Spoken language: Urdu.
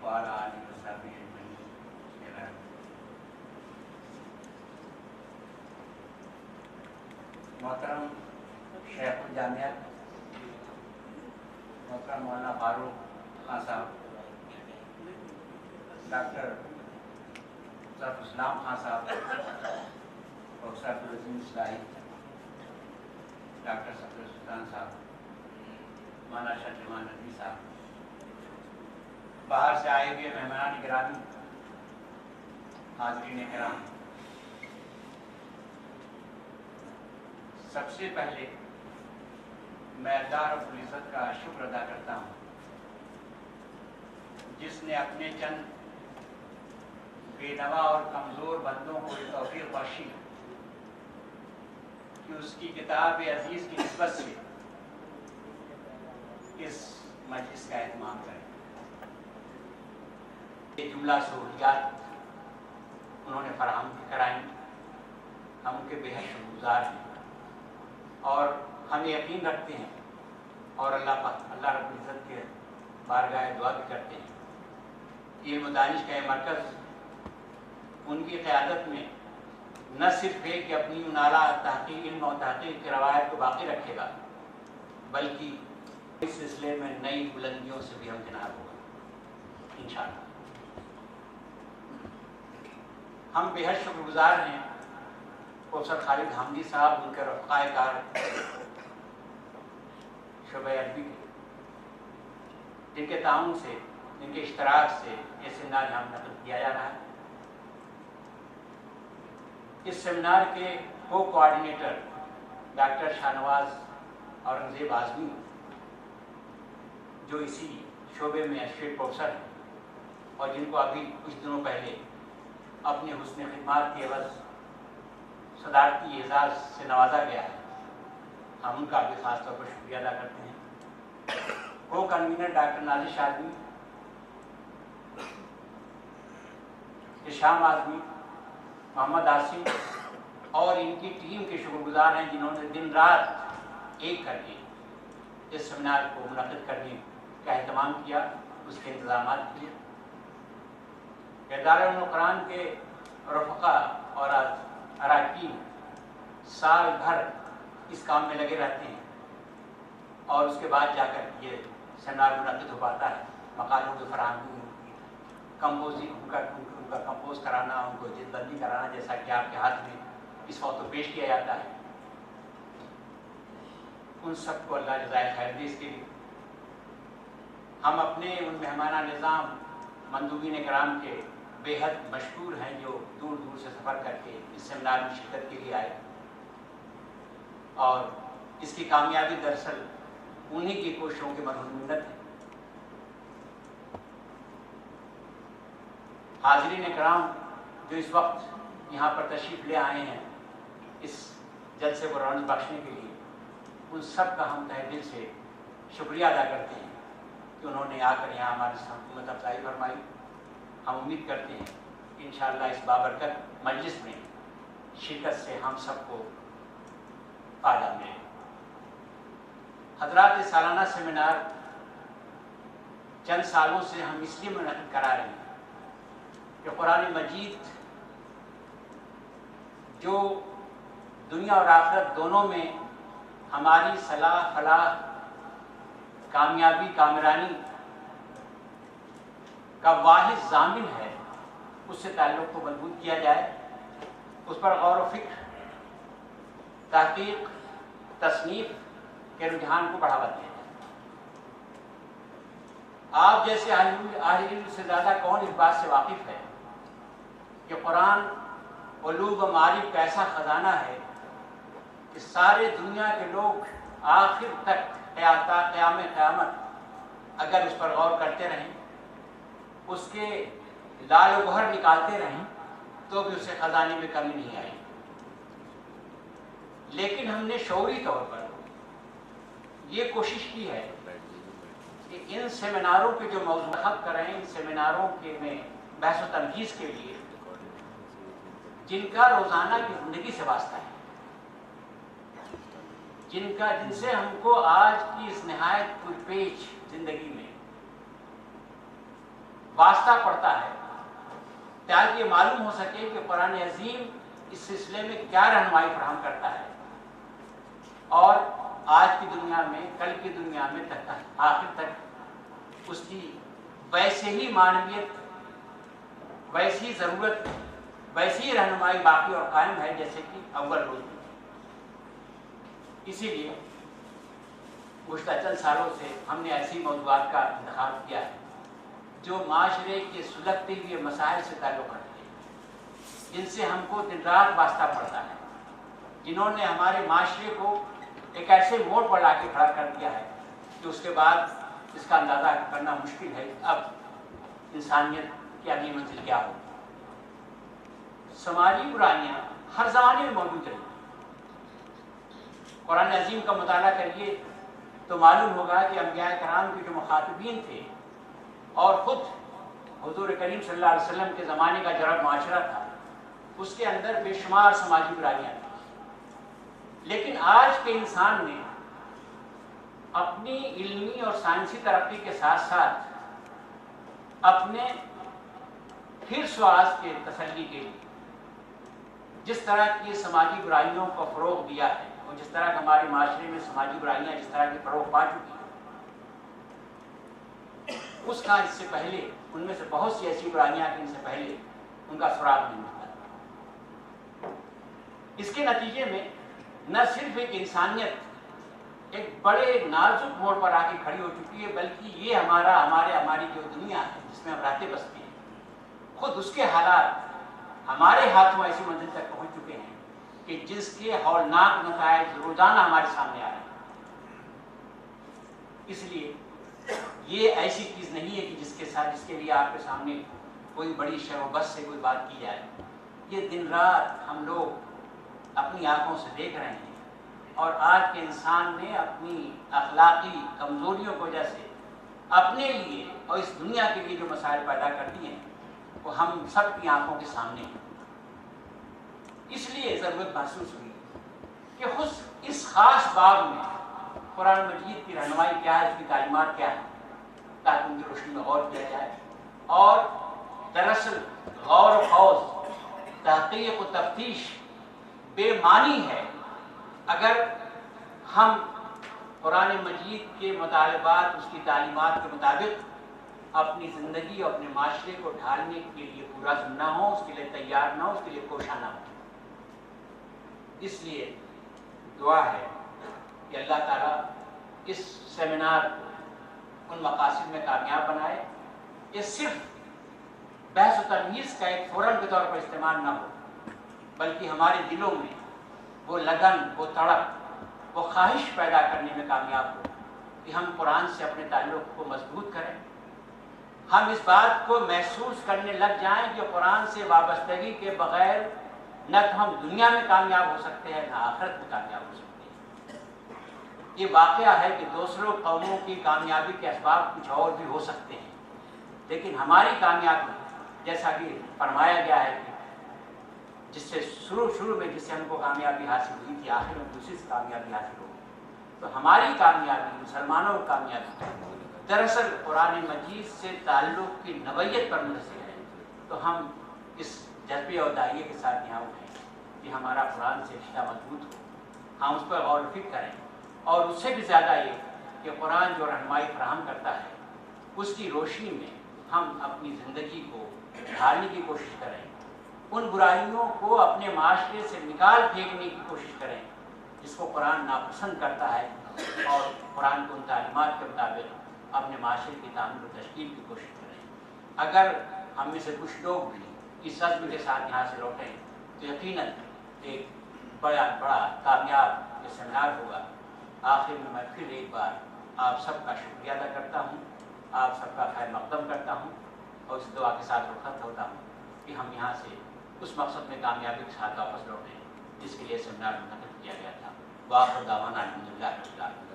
وعلى آله وصحبه أجمعين. محترم شیخ الجامعہ محترم مولانا فاروق خان صاحب، ڈاکٹر ظفر اسلام خان صاحب، پروفیسر عبدالعظیم اصلاحی، ڈاکٹر صفدر سلطان صاحب، مولانا شاہجہان ندوی صاحب، باہر سے آئے ہوئے مہمان گرامی، حاضرین کرام، سب سے پہلے میں اللہ رب العزت کا شکر ادا کرتا ہوں جس نے اپنے چند بے نوا اور کمزور بندوں کو یہ توفیق بخشی کہ اس کی کتاب عزیز کی نسبت سے اس مجلس کا اہتمام کریں. یہ جملہ سہولیات انہوں نے فراہم کرائیں، ہم ان کے بے حد شکر گزار ہیں اور ہم یقین رکھتے ہیں اور اللہ رب العزت کے بارگاہ دعا بھی کرتے ہیں کہ علم و دانش کا یہ مرکز ان کی قیادت میں نہ صرف ہے کہ اپنی ان اعلیٰ تحقیق علم و تحقیق کی روایت کو باقی رکھے گا، بلکہ اس سلسلے میں نئی بلندیوں سے بھی ہمکنار ہوگا انشاءاللہ. ہم بے حد شکر گزار ہیں پروفیسر خالد حامدی صاحب، ان کے رفقائے کار شعبہ عربی کے، جن کے تعاون سے، جن کے اشتراک سے یہ سیمینار یہاں منعقد کیا جا رہا ہے. اس سیمینار کے کو کوآرڈینیٹر ڈاکٹر شاہنواز اورنگزیب اعظمی، جو اسی شعبے میں ایسوسیٹ پروفیسر ہیں اور جن کو ابھی کچھ دنوں پہلے اپنے حسن خدمات کی عوض صدارتی اعزاز سے نوازا گیا ہے، ہم ان کا بھی خاص طور پر شکریہ ادا کرتے ہیں. کو کنوینر ڈاکٹر نازش اعظمی، ہشام اعظمی، محمد عاصم اور ان کی ٹیم کے شکر گزار ہیں جنہوں نے دن رات ایک کر کے اس سیمینار کو منعقد کرنے کا اہتمام کیا، اس کے انتظامات کیے. ادارہ قرآن کے رفقا اور اراکین سال بھر اس کام میں لگے رہتے ہیں اور اس کے بعد جا کر یہ سیمینار منعقد ہو پاتا ہے. مقالوں کی فراہمی، کمپوزنگ، ان کا کمپوز کرانا، ان کو جلد بندی کرانا، جیسا کہ آپ کے ہاتھ میں اس وقت پیش کیا جاتا ہے. ان سب کو اللہ جزائے خیر دے. اس کے لیے ہم اپنے ان مہمانہ نظام مندوبین کرام کے بے حد مشکور ہیں جو دور دور سے سفر کر کے اس سیمینار میں شرکت کے لیے آئے، اور اس کی کامیابی دراصل انہی کی کوششوں کی مرہون منت ہے. حاضرین کرام جو اس وقت یہاں پر تشریف لے آئے ہیں اس جلسے کو رونق بخشنے کے لیے، ان سب کا ہم تہ دل سے شکریہ ادا کرتے ہیں کہ انہوں نے آ کر یہاں ہماری حکومت افزائی فرمائی. ہم امید کرتے ہیں کہ انشاءاللہ اس بابرکت مجلس میں شرکت سے ہم سب کو فائدہ ملے. حضرات، سالانہ سیمینار چند سالوں سے ہم اس لیے منعقد کرا رہے ہیں کہ قرآن مجید جو دنیا اور آخرت دونوں میں ہماری صلاح، فلاح، کامیابی، کامرانی کا واحد ضامن ہے، اس سے تعلق کو مضبوط کیا جائے، اس پر غور و فکر، تحقیق، تصنیف کے رجحان کو بڑھاوا دیا جائے. آپ جیسے اہل علم سے زیادہ کون اس بات سے واقف ہے کہ قرآن علوم و معارف کا ایسا خزانہ ہے کہ سارے دنیا کے لوگ آخر تک قیامت اگر اس پر غور کرتے رہیں، اس کے لال و گوہر نکالتے رہیں، تو بھی اسے خزانے میں کمی نہیں آئی. لیکن ہم نے شعوری طور پر یہ کوشش کی ہے کہ ان سیمیناروں کے جو موضوع کر رہے ہیں، ان سیمیناروں کے میں بحث و تنقید کے لیے جن کا روزانہ کی زندگی سے واسطہ ہے، جن سے ہم کو آج کی اس نہایت پرپیچ زندگی میں واسطہ پڑتا ہے تاکہ یہ معلوم ہو سکے کہ قرآن عظیم اس سلسلے میں کیا رہنمائی فراہم کرتا ہے، اور آج کی دنیا میں، کل کی دنیا میں تک آخر تک اس کی ویسے ہی معنویت، ویسی ضرورت، ویسی رہنمائی باقی اور قائم ہے جیسے کہ اول روز میں۔ اسی لیے گزشتہ چند سالوں سے ہم نے ایسی موضوعات کا انتخاب کیا ہے جو معاشرے کے سلگتے ہوئے مسائل سے تعلق رکھتے ہیں، جن سے ہم کو دن رات واسطہ پڑتا ہے، جنہوں نے ہمارے معاشرے کو ایک ایسے موڑ پر لا کے کھڑا کر دیا ہے کہ اس کے بعد اس کا اندازہ کرنا مشکل ہے اب انسانیت کی اگلی منزل کیا ہو۔ سماجی برائیاں ہر زمانے میں موجود رہی۔ قرآن عظیم کا مطالعہ کریے تو معلوم ہوگا کہ انبیاء کرام کے جو مخاطبین تھے اور خود حضور کریم صلی اللہ علیہ وسلم کے زمانے کا جرب معاشرہ تھا، اس کے اندر بے شمار سماجی برائیاں تھیں، لیکن آج کے انسان نے اپنی علمی اور سائنسی ترقی کے ساتھ ساتھ اپنے حرص و آز کے تسلی کے لیے جس طرح کی سماجی برائیوں کو فروغ دیا ہے، اور جس طرح ہمارے معاشرے میں سماجی برائیاں جس طرح کی فروغ پا چکی ہیں، اس کا اس سے پہلے ان میں سے بہت سی ایسی برائیاں کہ ان سے پہلے ان کا سراغ نہیں ملتا۔ اس کے نتیجے میں نہ صرف ایک انسانیت ایک بڑے نازک موڑ پر آ کے کھڑی ہو چکی ہے، بلکہ یہ ہماری جو دنیا ہے جس میں ہم رہتے بستے ہیں، خود اس کے حالات ہمارے ہاتھوں ایسی منزل تک پہنچ چکے ہیں کہ جس کے ہولناک نتائج روزانہ ہمارے سامنے آ رہے ہیں۔ اس لیے یہ ایسی چیز نہیں ہے کہ جس کے لیے آپ کے سامنے کوئی بڑی شر و بس سے کوئی بات کی جائے۔ یہ دن رات ہم لوگ اپنی آنکھوں سے دیکھ رہے ہیں، اور آج کے انسان نے اپنی اخلاقی کمزوریوں کی وجہ سے اپنے لیے اور اس دنیا کے لیے جو مسائل پیدا کر دیے ہیں وہ ہم سب کی آنکھوں کے سامنے ہیں۔ اس لیے ضرورت محسوس ہوئی کہ خود اس خاص باب میں قرآن مجید کی رہنمائی کیا ہے، اس کی تعلیمات کیا ہے، تاکہ ان کی روشنی میں غور کیا جائے۔ اور دراصل غور و خوض، تحقیق و تفتیش بے معنی ہے اگر ہم قرآن مجید کے مطالبات، اس کی تعلیمات کے مطابق اپنی زندگی اور اپنے معاشرے کو ڈھالنے کے لیے پورا نہ ہو، اس کے لیے تیار نہ ہو، اس کے لیے کوشاں نہ ہو۔ اس لیے دعا ہے کہ اللہ تعالیٰ اس سیمینار کو ان مقاصد میں کامیاب بنائے۔ یہ صرف بحث و تمیز کا ایک فورم کے طور پر استعمال نہ ہو، بلکہ ہمارے دلوں میں وہ لگن، وہ تڑپ، وہ خواہش پیدا کرنے میں کامیاب ہو کہ ہم قرآن سے اپنے تعلق کو مضبوط کریں، ہم اس بات کو محسوس کرنے لگ جائیں کہ قرآن سے وابستگی کے بغیر نہ تو ہم دنیا میں کامیاب ہو سکتے ہیں، نہ آخرت میں کامیاب ہو سکتے ہیں۔ یہ واقعہ ہے کہ دوسروں قوموں کی کامیابی کے اسباب کچھ اور بھی ہو سکتے ہیں، لیکن ہماری کامیابی، جیسا کہ فرمایا گیا ہے کہ جس سے شروع میں جس سے ہم کو کامیابی حاصل ہوئی تھی، آخر میں دوسری سے کامیابی حاصل ہوگی، تو ہماری کامیابی، مسلمانوں کی کامیابی دراصل قرآن مجید سے تعلق کی نوعیت پر منحصر ہے۔ تو ہم اس جذبے اور داعیے کے ساتھ یہاں اٹھیں کہ ہمارا قرآن سے رشتہ مضبوط ہو، ہم اس پر غور و فکر کریں، اور اس سے بھی زیادہ یہ کہ قرآن جو رہنمائی فراہم کرتا ہے اس کی روشنی میں ہم اپنی زندگی کو ڈھالنے کی کوشش کریں، ان برائیوں کو اپنے معاشرے سے نکال پھینکنے کی کوشش کریں جس کو قرآن ناپسند کرتا ہے، اور قرآن کو ان تعلیمات کے مطابق اپنے معاشرے کی تعمیر و تشکیل کی کوشش کریں۔ اگر ہم میں سے کچھ لوگ بھی اس عزم کے ساتھ یہاں سے لوٹیں تو یقیناً ایک بڑا کامیاب یہ سیمینار ہوگا۔ آخر میں پھر ایک بار آپ سب کا شکریہ ادا کرتا ہوں، آپ سب کا خیر مقدم کرتا ہوں، اور اس دعا کے ساتھ رخصت ہوتا ہوں کہ ہم یہاں سے اس مقصد میں کامیابی کے ساتھ واپس لوٹیں جس کے لیے سیمینار منعقد کیا گیا تھا۔ وآخر دعوانا الحمدللہ رب العالمین۔